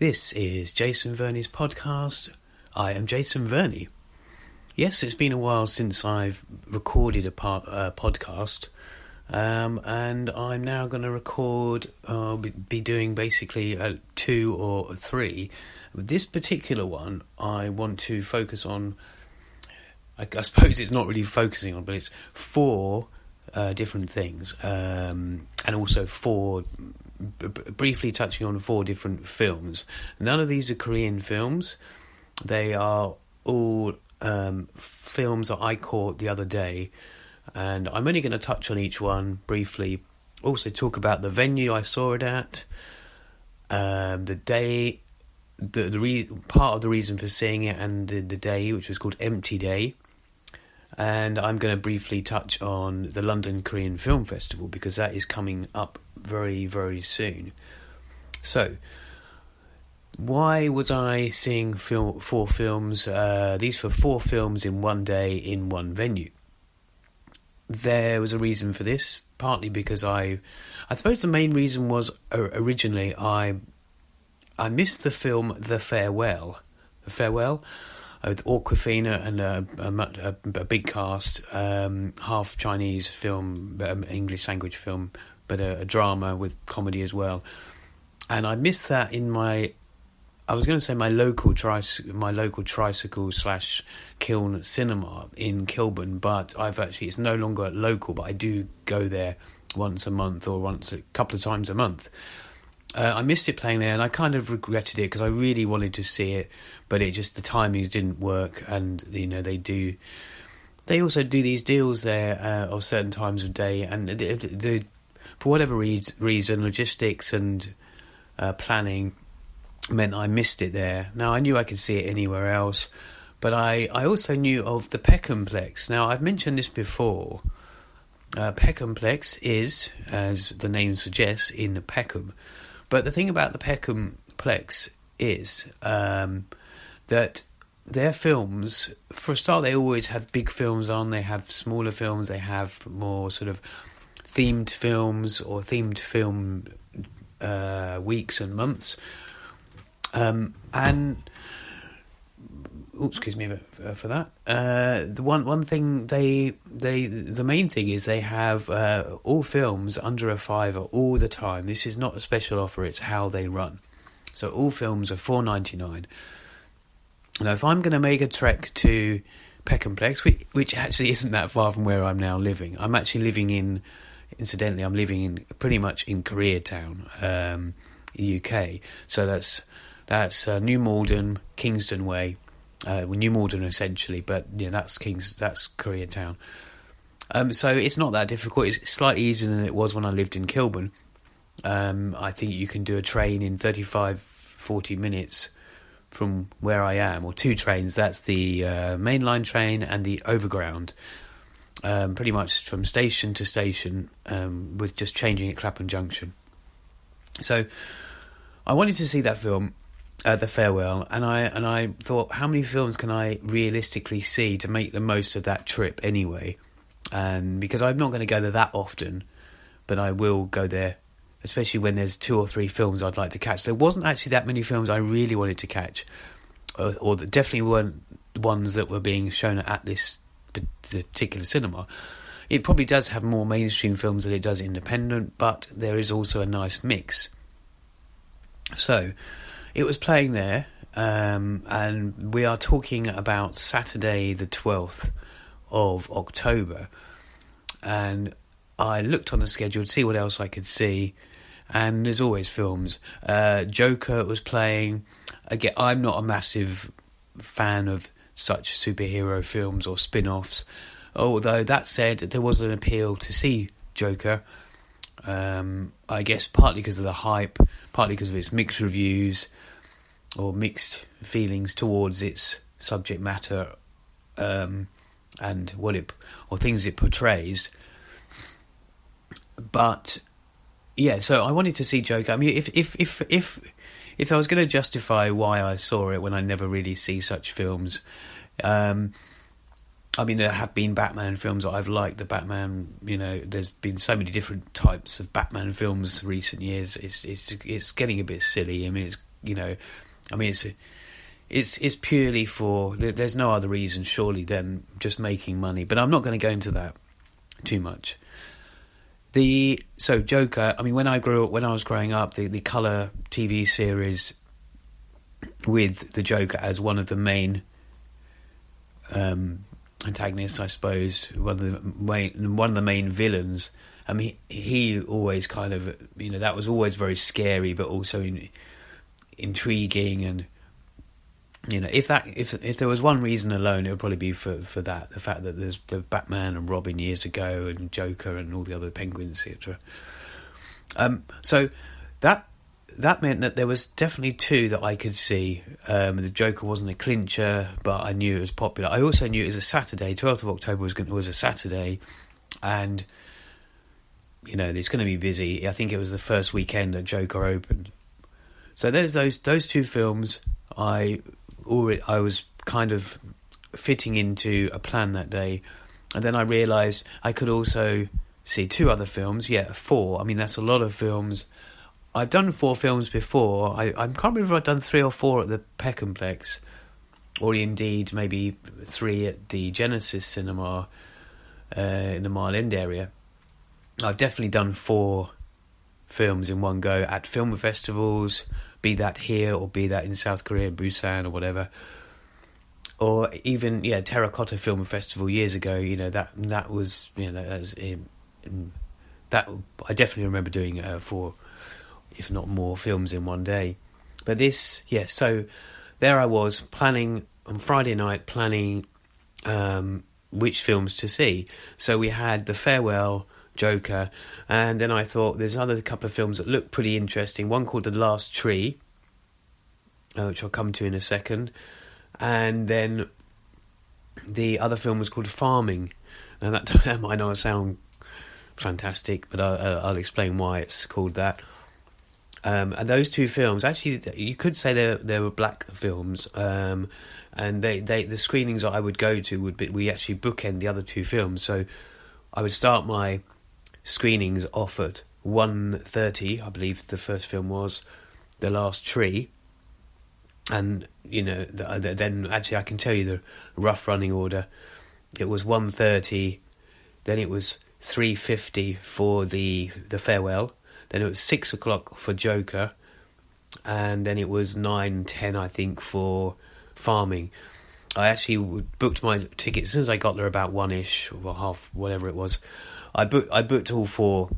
This is Jason Verney's podcast. I am Jason Verney. Yes, it's been a while since I've recorded a podcast, and I'm now going to record, be doing basically 2 or 3. This particular one, I want to focus on, I suppose it's not really focusing on, but it's 4 different things, and also 4... briefly touching on 4 different films. None of these are Korean films. They are all films that I caught the other day, and I'm only going to touch on each one briefly. Also talk about the venue I saw it at, the day, part of the reason for seeing it, and the day, which was called Empty Day. And I'm going to briefly touch on the London Korean Film Festival, because that is coming up very, very soon. So, why was I seeing 4 films? These were 4 films in one day in one venue. There was a reason for this, partly because I suppose the main reason was originally I missed the film The Farewell. With Awkwafina and a big cast, half Chinese film, English language film, but a drama with comedy as well. And I missed that in my local tricycle / kiln cinema in Kilburn, but it's no longer local, but I do go there once a month or a couple of times a month. I missed it playing there, and I kind of regretted it because I really wanted to see it, but the timings didn't work. And they also do these deals there of certain times of day, and for whatever reason, logistics and planning meant I missed it there. Now I knew I could see it anywhere else, but I also knew of the PeckhamPlex. Now I've mentioned this before. PeckhamPlex is, as the name suggests, in Peckham. But the thing about the PeckhamPlex is that their films, for a start, they always have big films on. They have smaller films. They have more sort of themed films or themed film weeks and months. Excuse me for that. The one thing the main thing is they have all films under a £5 all the time. This is not a special offer; it's how they run. So all films are £4.99. Now, if I'm going to make a trek to PeckhamPlex, which actually isn't that far from where I'm now living, I'm actually living pretty much in Koreatown, UK. So that's New Malden, Kingston Way. New Malden essentially, but that's Koreatown. So it's not that difficult. It's slightly easier than it was when I lived in Kilburn. I think you can do a train in 35-40 minutes from where I am, or 2 trains. That's the mainline train and the overground, pretty much from station to station, with just changing at Clapham Junction. So I wanted to see that film, The Farewell, and I thought, how many films can I realistically see to make the most of that trip anyway? And because I'm not going to go there that often, but I will go there, especially when there's 2 or 3 films I'd like to catch. There wasn't actually that many films I really wanted to catch, or that definitely weren't ones that were being shown at this particular cinema. It probably does have more mainstream films than it does independent, but there is also a nice mix. So it was playing there, and we are talking about Saturday the 12th of October, and I looked on the schedule to see what else I could see, and there's always films. Joker was playing. Again, I'm not a massive fan of such superhero films or spin-offs, although that said, there was an appeal to see Joker. I guess partly because of the hype, partly because of its mixed reviews or mixed feelings towards its subject matter, and things it portrays. But yeah, so I wanted to see Joker. I mean, if I was going to justify why I saw it when I never really see such films, I mean, there have been Batman films that I've liked. The Batman, there's been so many different types of Batman films recent years. It's getting a bit silly. I mean, it's I mean, it's purely for, there's no other reason surely than just making money. But I'm not going to go into that too much. So Joker, I mean, when I was growing up, the colour TV series with the Joker as one of the main antagonists, I suppose, one of the main villains. I mean, he always kind of, that was always very scary, but also intriguing. And if there was one reason alone, it would probably be for that, the fact that there's the Batman and Robin years ago, and Joker and all the other Penguins, etc. So that meant that there was definitely two that I could see. The Joker wasn't a clincher, but I knew it was popular. I also knew it was a Saturday. 12th of October was a Saturday, and it's going to be busy. I think it was the first weekend that Joker opened. So there's those two films. I was kind of fitting into a plan that day, and then I realised I could also see two other films. Yeah, 4. I mean, that's a lot of films. I've done 4 films before. I can't remember if I've done 3 or 4 at the PeckhamPlex, or indeed maybe 3 at the Genesis Cinema in the Mile End area. I've definitely done 4 films in one go at film festivals, be that here or be that in South Korea, Busan or whatever, or even Terracotta Film Festival years ago. That was that I definitely remember doing 4, if not more, films in one day. But this, so there I was planning on Friday night, which films to see. So we had The Farewell, Joker, and then I thought there's another couple of films that look pretty interesting. One called The Last Tree, which I'll come to in a second, and then the other film was called Farming. Now that might not sound fantastic, but I'll explain why it's called that. And those two films, actually, you could say they were black films, and the screenings that I would go to we actually bookend the other two films. So I would start my screenings off at 1:30, I believe the first film was, The Last Tree, and then actually I can tell you the rough running order. It was 1:30, then it was 3:50 for the Farewell, then it was 6 o'clock for Joker, and then it was 9:10 I think for Farming. I actually booked my ticket as soon as I got there, about 1ish or half, whatever it was. I booked all four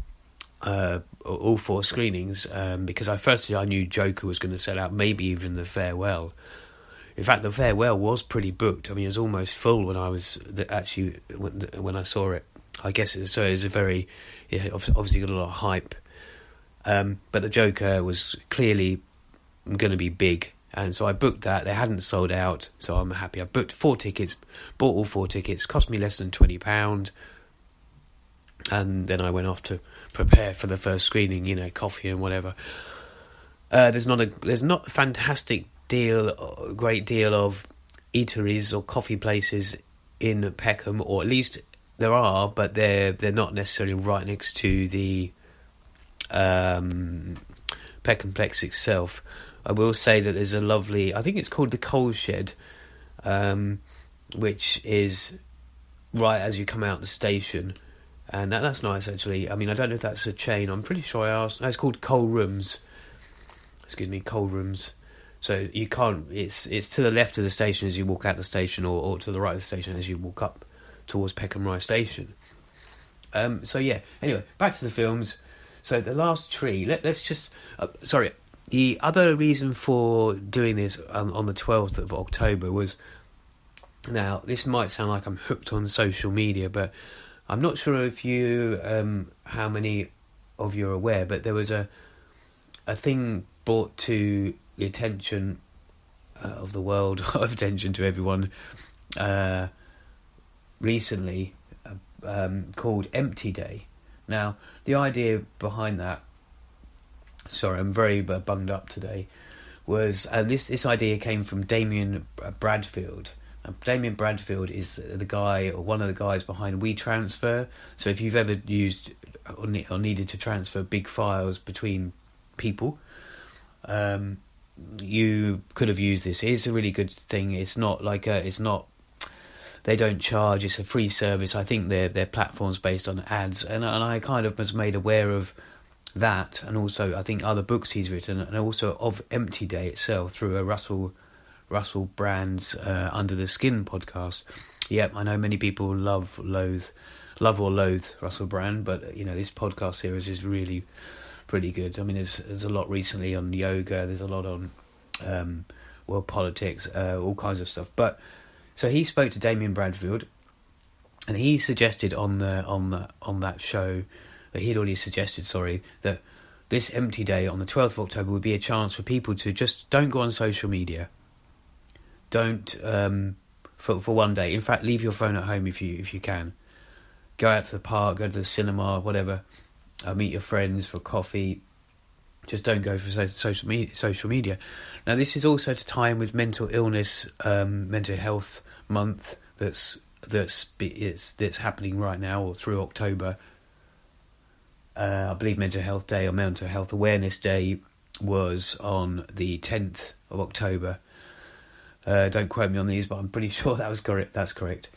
screenings because I knew Joker was going to sell out, maybe even The Farewell. In fact, The Farewell was pretty booked. I mean, it was almost full when I saw it. I guess it was a very, obviously got a lot of hype. But the Joker was clearly going to be big, and so I booked that. They hadn't sold out, so I'm happy. I booked 4 tickets, bought all 4 tickets, cost me less than £20, and then I went off to prepare for the first screening, coffee and whatever. There's not a fantastic great deal of eateries or coffee places in Peckham, or at least there are, but they're not necessarily right next to the PeckhamPlex itself. I will say that there's a lovely, I think it's called the Coal Shed, which is right as you come out the station, and that's nice actually. I mean, I don't know if that's a chain. I'm pretty sure I asked. No, it's called Coal Rooms. Coal Rooms. So you can't. It's to the left of the station as you walk out the station, or to the right of the station as you walk up towards Peckham Rye Station. So yeah. Anyway, back to the films. So The Last Tree. Let's just. Sorry. The other reason for doing this on the 12th of October was. Now, this might sound like I'm hooked on social media, but I'm not sure if you, how many of you are aware, but there was a thing brought to the attention of the world, of attention to everyone, recently, called Empty Day. Now, the idea behind that, sorry, I'm very bunged up today, was this idea came from Damien Bradfield. Damien Bradfield is the guy, or one of the guys behind WeTransfer. So if you've ever used or needed to transfer big files between people, you could have used this. It's a really good thing. It's not like they don't charge. It's a free service. I think their platform's based on ads, and I kind of was made aware of that, and also I think other books he's written, and also of Empty Day itself through a Russell Brand's Under the Skin podcast. Yep, I know many people love or loathe Russell Brand, but this podcast series is really pretty good. I mean, there's a lot recently on yoga. There's a lot on world politics, all kinds of stuff. But so he spoke to Damien Bradfield, and he suggested on that show that he'd already suggested. That this Empty Day on the 12th of October would be a chance for people to just don't go on social media. Don't for one day. In fact, leave your phone at home if you can. Go out to the park, go to the cinema, whatever. Meet your friends for coffee. Just don't go for social media. Now, this is also to tie in with mental illness, mental health month that's happening right now, or through October. I believe Mental Health Day or Mental Health Awareness Day was on the 10th of October. Don't quote me on these, but I'm pretty sure that was correct. That's correct.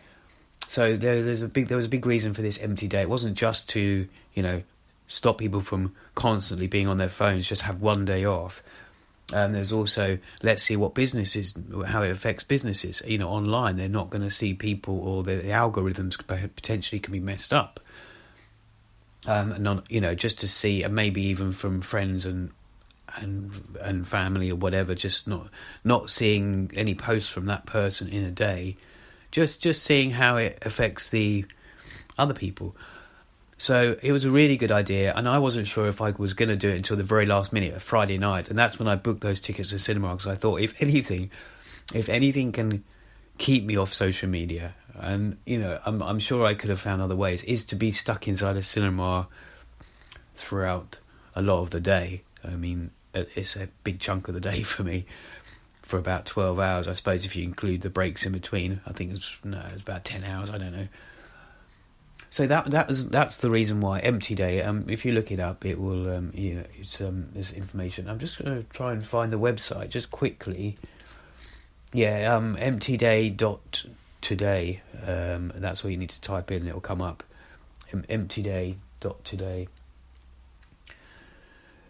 So there was a big reason for this Empty Day. It wasn't just to stop people from constantly being on their phones. Just have one day off. And there's also, let's see how it affects businesses. Online, they're not going to see people, or the algorithms potentially can be messed up. Just to see, and maybe even from friends and family or whatever, just not seeing any posts from that person in a day, just seeing how it affects the other people. So it was a really good idea, and I wasn't sure if I was going to do it until the very last minute, a Friday night, and that's when I booked those tickets to cinema, because I thought if anything can keep me off social media, and I'm sure I could have found other ways, is to be stuck inside a cinema throughout a lot of the day. I mean, it's a big chunk of the day for me, for about 12 hours, I suppose, if you include the breaks in between. I think it's about 10 hours, I don't know. So that's the reason why Empty Day. If you look it up, it will. There's information. I'm just going to try and find the website just quickly. Yeah, emptyday.today. That's what you need to type in. It will come up. Emptyday.today.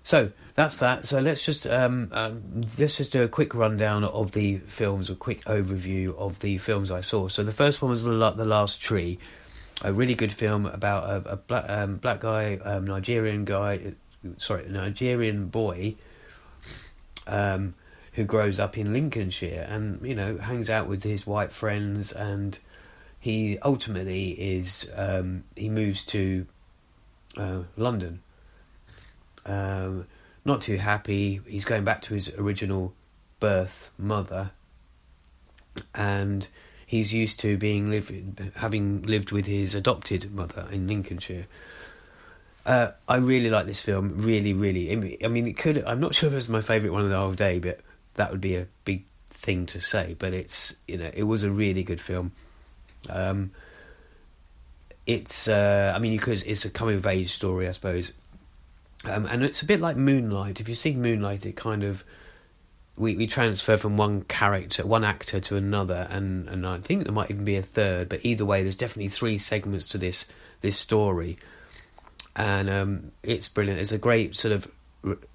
So that's that. So let's just do a quick rundown of the films, a quick overview of the films I saw. So the first one was The Last Tree. A really good film about a black guy, Nigerian boy, who grows up in Lincolnshire and hangs out with his white friends, and he ultimately he moves to London. Not too happy. He's going back to his original birth mother, and he's used to having lived with his adopted mother in Lincolnshire. I really like this film, really, really. I mean, it could. I'm not sure if it's my favourite one of the whole day, but that would be a big thing to say. But it's it was a really good film. It's it's a coming of age story, I suppose, and it's a bit like Moonlight. If you've seen Moonlight, it kind of. We transfer from one actor to another, and I think there might even be a third, but either way, there's definitely 3 segments to this story, and it's brilliant. There's a great sort of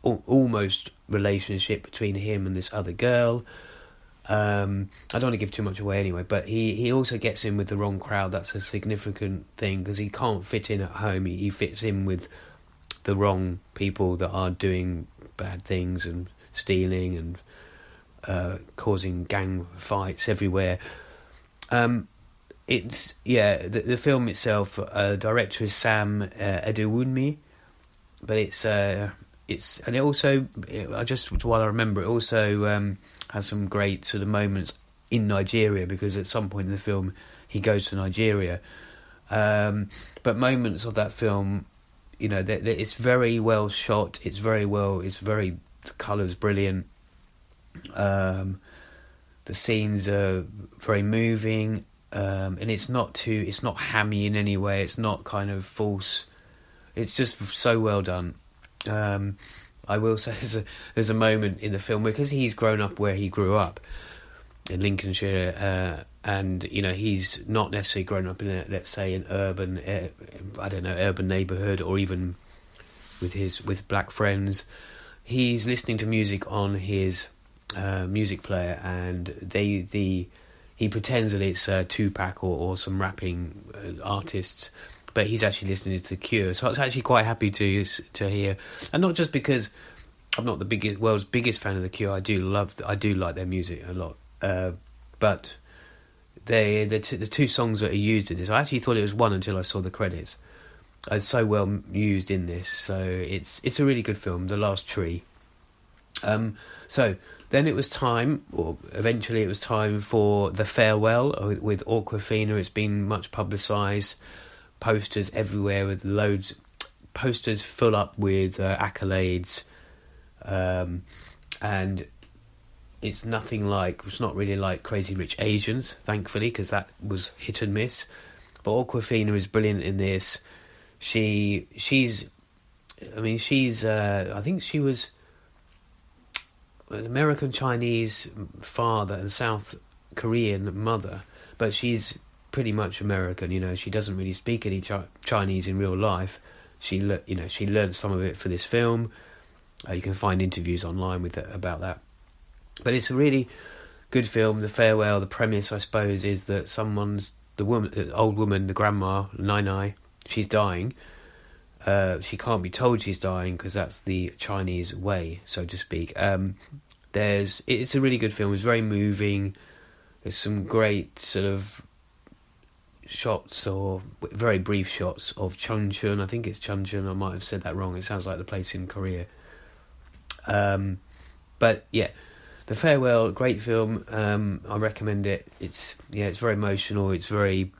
almost relationship between him and this other girl. I don't want to give too much away anyway, but he also gets in with the wrong crowd. That's a significant thing, because he can't fit in at home. He fits in with the wrong people that are doing bad things and stealing and causing gang fights everywhere. The film itself, director is Sam Adewunmi, but it's and it also, while I remember, it also has some great sort of moments in Nigeria, because at some point in the film he goes to Nigeria, but moments of that film, it's very well shot. The colour's brilliant. The scenes are very moving, and it's not hammy in any way. It's not kind of false. It's just so well done. I will say there's a moment in the film because he's grown up where he grew up in Lincolnshire, and he's not necessarily grown up in let's say an urban urban neighbourhood, or even with black friends. He's listening to music on his music player, and he pretends that it's Tupac or some rapping artists, but he's actually listening to The Cure. So I was actually quite happy to hear, and not just because I'm not the world's biggest fan of The Cure. I do like their music a lot, but the two songs that are used in this, I actually thought it was one until I saw the credits. It's so well used in this, so it's a really good film, The Last Tree. So then eventually it was time for the farewell with Awkwafina. It's been much publicised, posters everywhere with posters full up with accolades, and it's not really like Crazy Rich Asians, thankfully, because that was hit and miss. But Awkwafina is brilliant in this. I think she was an American Chinese father and South Korean mother, but she's pretty much American. She doesn't really speak any Chinese in real life. She learned some of it for this film. You can find interviews online about that. But it's a really good film. The farewell, the premise, I suppose, is that the old woman, the grandma, Nai, she's dying. She can't be told she's dying because that's the Chinese way, so to speak. It's a really good film. It's very moving. There's some great sort of shots, or very brief shots, of Chungcheon. I think it's Chungcheon. I might have said that wrong. It sounds like the place in Korea. But yeah, The Farewell, great film. I recommend it. It's very emotional. It's very,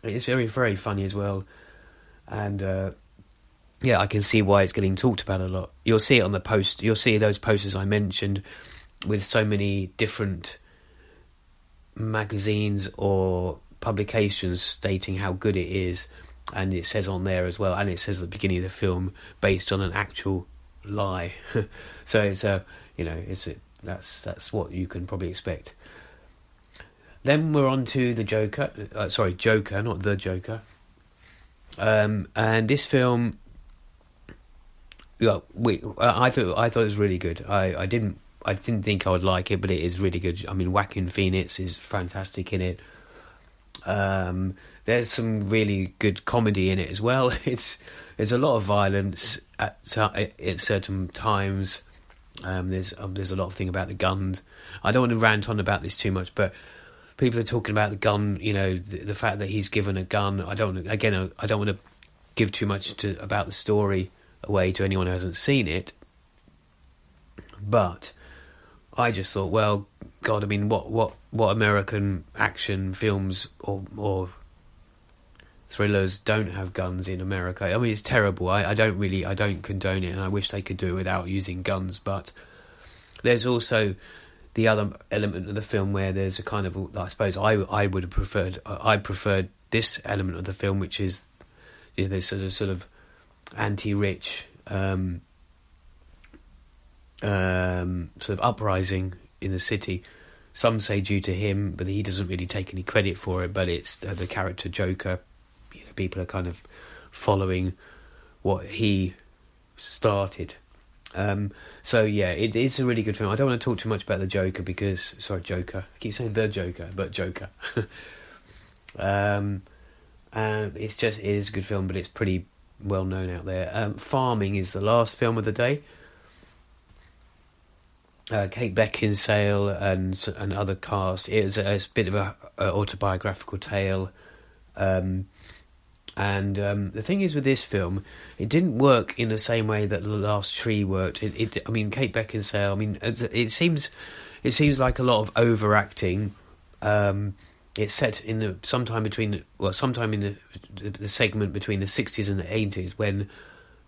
very funny as well. And I can see why it's getting talked about a lot. You'll see it on the post. You'll see those posters I mentioned with so many different magazines or publications stating how good it is, and it says on there as well, and it says at the beginning of the film, based on an actual lie. So it's that's what you can probably expect. Then we're on to the Joker. Joker, not the Joker. And this film, I thought it was really good. I didn't think I would like it, but it is really good. I mean, Joaquin Phoenix is fantastic in it. There's some really good comedy in it as well. There's a lot of violence at certain times. There's a lot of thing about the guns. I don't want to rant on about this too much, but people are talking about the gun. The fact that he's given a gun. I don't want to give too much about the story away to anyone who hasn't seen it. But I just thought, well, God, I mean, what American action films or thrillers don't have guns in America? I mean, it's terrible. I don't condone it, and I wish they could do it without using guns. But there's also the other element of the film where there's a kind of, I suppose I would have preferred this element of the film, which is this sort of anti-rich sort of uprising in the city. Some say due to him, but he doesn't really take any credit for it. But it's the character Joker. People are kind of following what he started. So yeah, it's a really good film. I don't want to talk too much about the Joker because, Joker. I keep saying the Joker, but Joker. And it is a good film, but it's pretty well known out there. Farming is the last film of the day. Kate Beckinsale and other cast. It's a bit of a autobiographical tale. And the thing is with this film, it didn't work in the same way that The Last Tree worked. I mean, Kate Beckinsale. I mean, it seems like a lot of overacting. It's set in sometime in the segment between the 60s and the 80s, when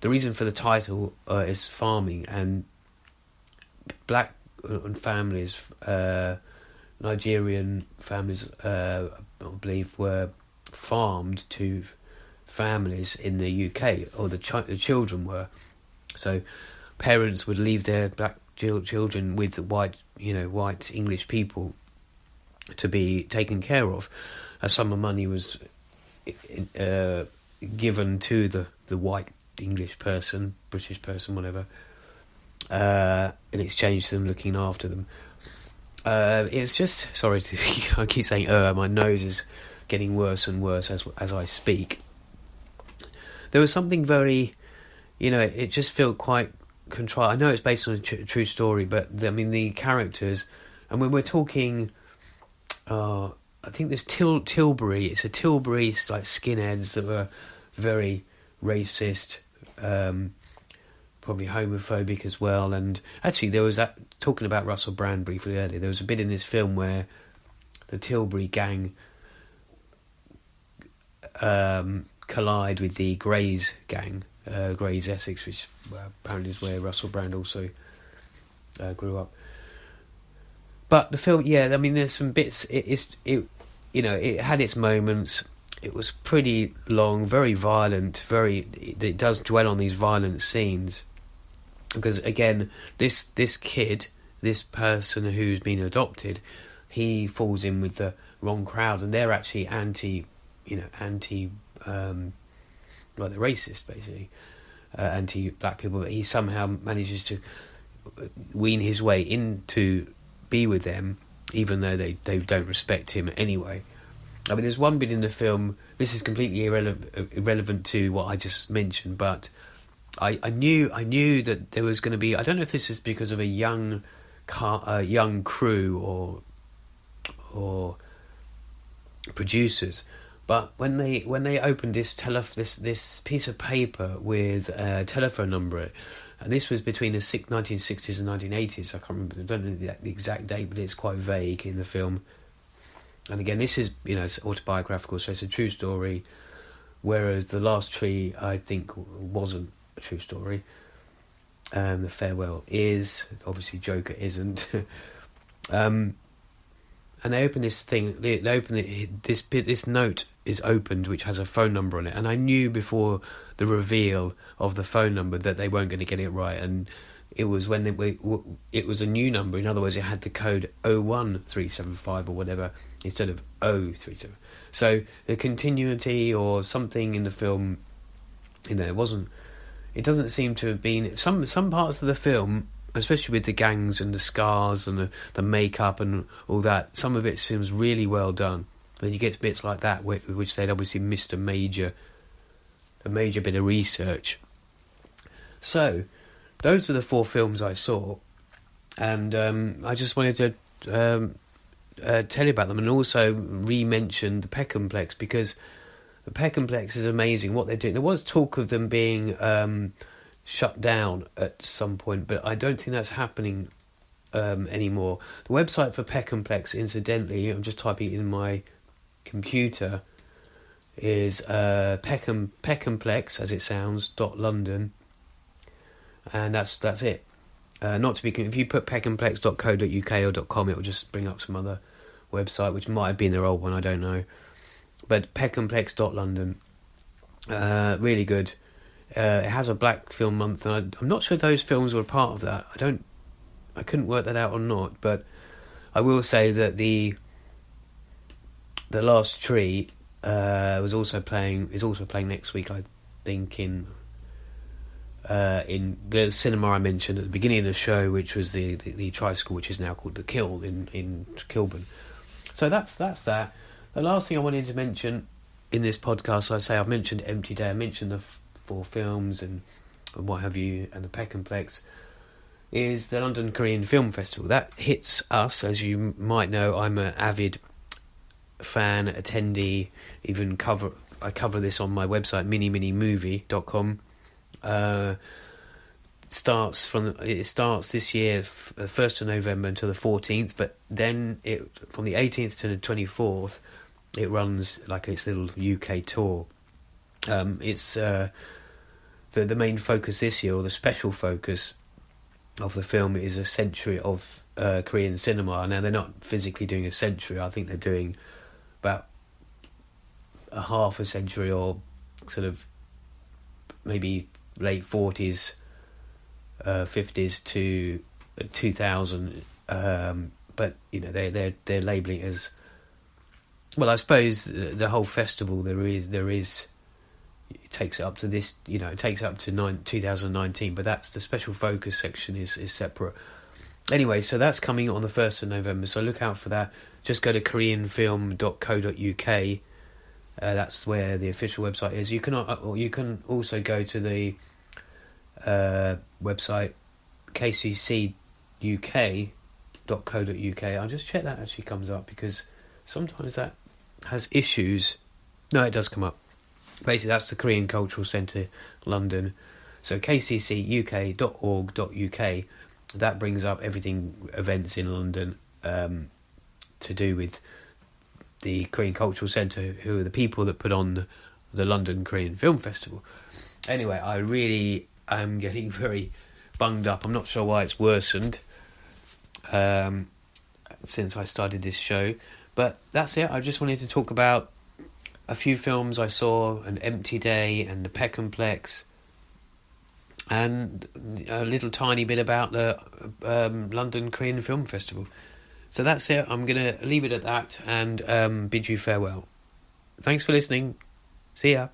the reason for the title is farming, and black families, Nigerian families, I believe, were farmed to families in the UK, or the children were. So parents would leave their black children with white English people to be taken care of. A sum of money was given to the white English person, British person, whatever, in exchange for them looking after them. It's just, sorry to I keep saying my nose is getting worse and worse as I speak. There was something very, it just felt quite contrite. I know it's based on a true story, but the characters, and when we're talking, I think there's Tilbury. It's a Tilbury, it's like skinheads that were very racist, probably homophobic as well. And actually, there was that, talking about Russell Brand briefly earlier, there was a bit in this film where the Tilbury gang collide with the Greys gang, Greys Essex, which apparently is where Russell Brand also grew up. But the film, there's some bits. It had its moments. It was pretty long, very violent. It does dwell on these violent scenes because, again, this kid, this person who's been adopted, he falls in with the wrong crowd, and they're actually like they're racist, basically, anti-black people. But he somehow manages to wean his way into be with them, even though they don't respect him anyway. There's one bit in the film, this is completely irrelevant to what I just mentioned, but I knew that there was going to be, I don't know if this is because of a young crew or producers, but when they opened this piece of paper with a telephone number, and this was between the 1960s and 1980s. I can't remember. I don't know the exact date, but it's quite vague in the film. And again, this is it's autobiographical, so it's a true story. Whereas The Last Tree, I think, wasn't a true story. The Farewell is, obviously Joker isn't. And they open this thing. They open it. This note is opened, which has a phone number on it. And I knew before the reveal of the phone number that they weren't going to get it right. And it was when it was a new number. In other words, it had the code 01375 or whatever instead of 037. So the continuity or something in the film, it wasn't. It doesn't seem to have been some parts of the film, especially with the gangs and the scars and the makeup and all that. Some of it seems really well done. Then you get to bits like that, which they'd obviously missed a major bit of research. So, those were the 4 films I saw, and I just wanted to tell you about them, and also re-mention the PeckhamPlex, because the PeckhamPlex is amazing what they're doing. There was talk of them being shut down at some point, but I don't think that's happening anymore. The website for PeckhamPlex, incidentally, I'm just typing it in my computer, is PeckhamPlex, as it sounds, .London, and that's it. Not to be, if you put PeckhamPlex.co.uk or .com, it will just bring up some other website, which might have been their old one, I don't know. But PeckhamPlex.London, really good. It has a Black Film Month, and I'm not sure if those films were part of that. I couldn't work that out or not, but I will say that the Last Tree is also playing next week, I think, in the cinema I mentioned at the beginning of the show, which was the Tricycle, which is now called the Kill in Kilburn. So that's that. The last thing I wanted to mention in this podcast, I've mentioned Empty Day, I mentioned the 4 films and what have you, and the PeckhamPlex, is the London Korean Film Festival. That hits us, as you might know. I'm an avid fan, attendee, I cover this on my website, minimovie.com. It starts this year 1st of November until the 14th, but then from the 18th to the 24th it runs like its little UK tour. It's the main focus this year, or the special focus of the film, is a century of Korean cinema. Now, they're not physically doing a century. I think they're doing about a half a century, or sort of maybe late 40s 50s to 2000, but they're labelling it as, well, I suppose the whole festival there is it takes it up to this, it takes it up to 2019, but that's the special focus section is separate. Anyway, so that's coming on the 1st of November, so look out for that. Just go to koreanfilm.co.uk. That's where the official website is. You can also go to the website kccuk.co.uk. I'll just check that actually comes up, because sometimes that has issues. No, it does come up. Basically, that's the Korean Cultural Centre, London. So kccuk.org.uk. That brings up events in London to do with the Korean Cultural Centre, who are the people that put on the London Korean Film Festival. Anyway, I really am getting very bunged up. I'm not sure why it's worsened since I started this show. But that's it. I just wanted to talk about a few films I saw, An Empty Day and the PeckhamPlex, and a little tiny bit about the London Korean Film Festival. So that's it. I'm going to leave it at that and bid you farewell. Thanks for listening. See ya.